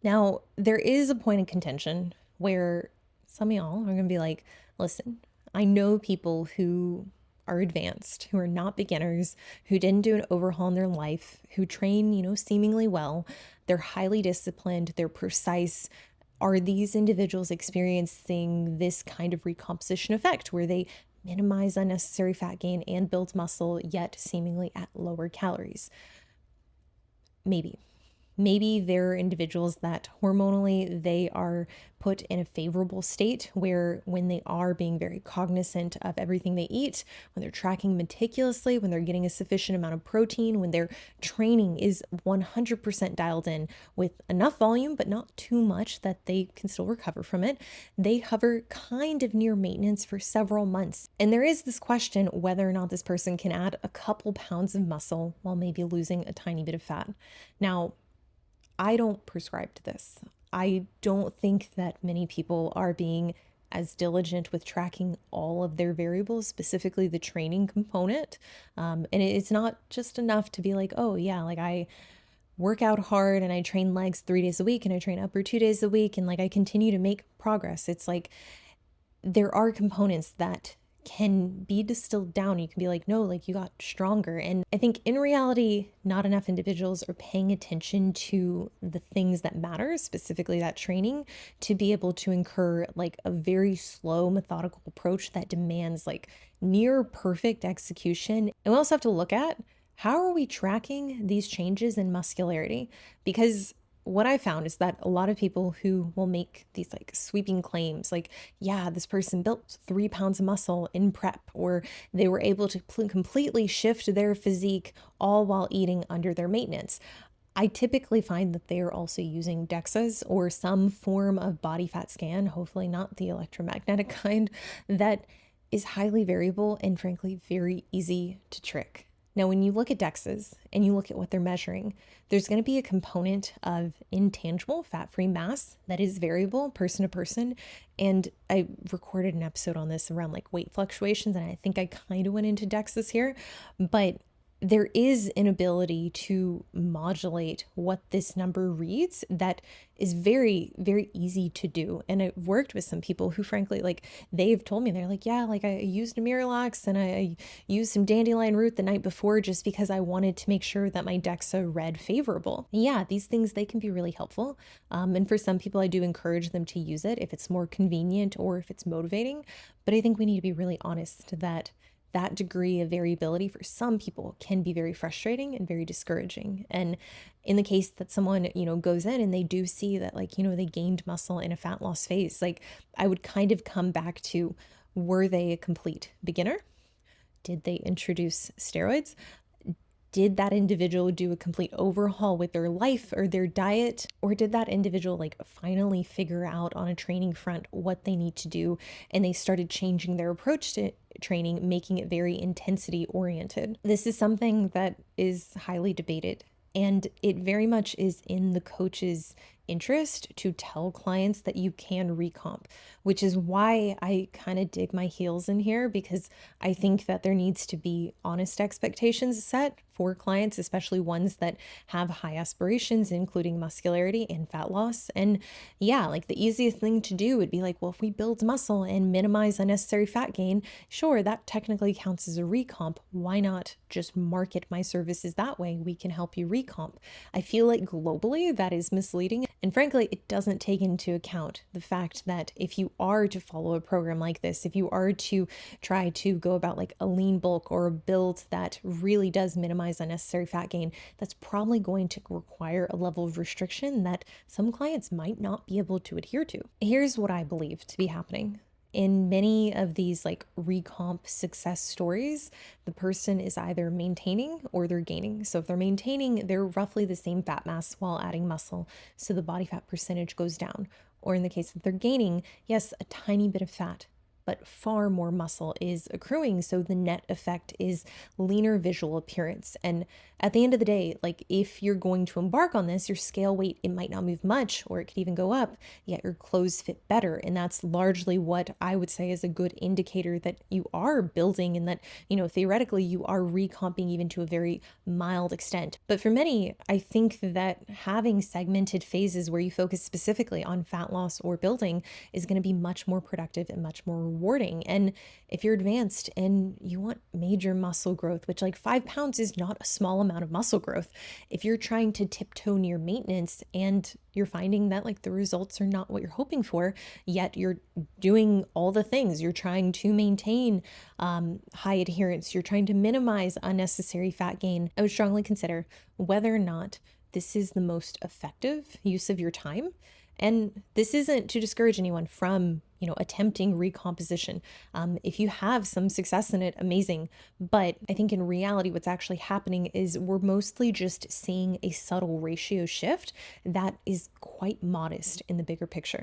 Now, there is a point of contention where some of y'all are going to be like, listen, I know people who are advanced, who are not beginners, who didn't do an overhaul in their life, who train, seemingly well. They're highly disciplined, they're precise. Are these individuals experiencing this kind of recomposition effect where they minimize unnecessary fat gain and build muscle, yet seemingly at lower calories? Maybe. Maybe there are individuals that hormonally they are put in a favorable state where when they are being very cognizant of everything they eat, when they're tracking meticulously, when they're getting a sufficient amount of protein, when their training is 100% dialed in with enough volume, but not too much that they can still recover from it, they hover kind of near maintenance for several months. And there is this question whether or not this person can add a couple pounds of muscle while maybe losing a tiny bit of fat. Now, I don't prescribe to this. I don't think that many people are being as diligent with tracking all of their variables, specifically the training component. And it's not just enough to be like, oh, yeah, like I work out hard and I train legs 3 days a week and I train upper 2 days a week and like I continue to make progress. It's like there are components that can be distilled down. You can be like, no, like you got stronger. And I think in reality, not enough individuals are paying attention to the things that matter, specifically that training, to be able to incur like a very slow, methodical approach that demands like near perfect execution. And we also have to look at how are we tracking these changes in muscularity? Because what I found is that a lot of people who will make these like sweeping claims, like, yeah, this person built 3 pounds of muscle in prep, or they were able to completely shift their physique all while eating under their maintenance. I typically find that they are also using DEXAs or some form of body fat scan, hopefully not the electromagnetic kind, that is highly variable and frankly very easy to trick. Now, when you look at DEXAs and you look at what they're measuring, there's going to be a component of intangible fat-free mass that is variable person to person. And I recorded an episode on this around like weight fluctuations, and I think I kind of went into DEXAs here, but there is an ability to modulate what this number reads that is very, very easy to do. And I've worked with some people who frankly, like they've told me, they're like, yeah, like I used a Miralax and I used some dandelion root the night before just because I wanted to make sure that my DEXA read favorable. And yeah, these things, they can be really helpful. And for some people, I do encourage them to use it if it's more convenient or if it's motivating. But I think we need to be really honest that degree of variability for some people can be very frustrating and very discouraging. And in the case that someone, goes in and they do see that like, they gained muscle in a fat loss phase, like I would kind of come back to, were they a complete beginner? Did they introduce steroids? Did that individual do a complete overhaul with their life or their diet? Or did that individual like finally figure out on a training front what they need to do and they started changing their approach to training, making it very intensity oriented? This is something that is highly debated, and it very much is in the coach's interest to tell clients that you can recomp, which is why I kind of dig my heels in here, because I think that there needs to be honest expectations set for clients, especially ones that have high aspirations, including muscularity and fat loss. And yeah, like the easiest thing to do would be like, well, if we build muscle and minimize unnecessary fat gain, sure, that technically counts as a recomp. Why not just market my services that way? We can help you recomp. I feel like globally that is misleading. And frankly, it doesn't take into account the fact that if you are to follow a program like this, if you are to try to go about like a lean bulk or a build that really does minimize unnecessary fat gain, that's probably going to require a level of restriction that some clients might not be able to adhere to. Here's what I believe to be happening. In many of these like recomp success stories, the person is either maintaining or they're gaining. So if they're maintaining, they're roughly the same fat mass while adding muscle, so the body fat percentage goes down. Or in the case that they're gaining, yes, a tiny bit of fat, but far more muscle is accruing. So the net effect is leaner visual appearance. And at the end of the day, like if you're going to embark on this, your scale weight, it might not move much or it could even go up, yet your clothes fit better. And that's largely what I would say is a good indicator that you are building and that, theoretically you are recomping even to a very mild extent. But for many, I think that having segmented phases where you focus specifically on fat loss or building is going to be much more productive and much more rewarding. And if you're advanced and you want major muscle growth, which like 5 pounds is not a small amount of muscle growth, if you're trying to tiptoe near maintenance and you're finding that like the results are not what you're hoping for, yet you're doing all the things, you're trying to maintain high adherence, you're trying to minimize unnecessary fat gain, I would strongly consider whether or not this is the most effective use of your time. And this isn't to discourage anyone from, attempting recomposition. If you have some success in it, amazing. But I think in reality, what's actually happening is we're mostly just seeing a subtle ratio shift that is quite modest in the bigger picture.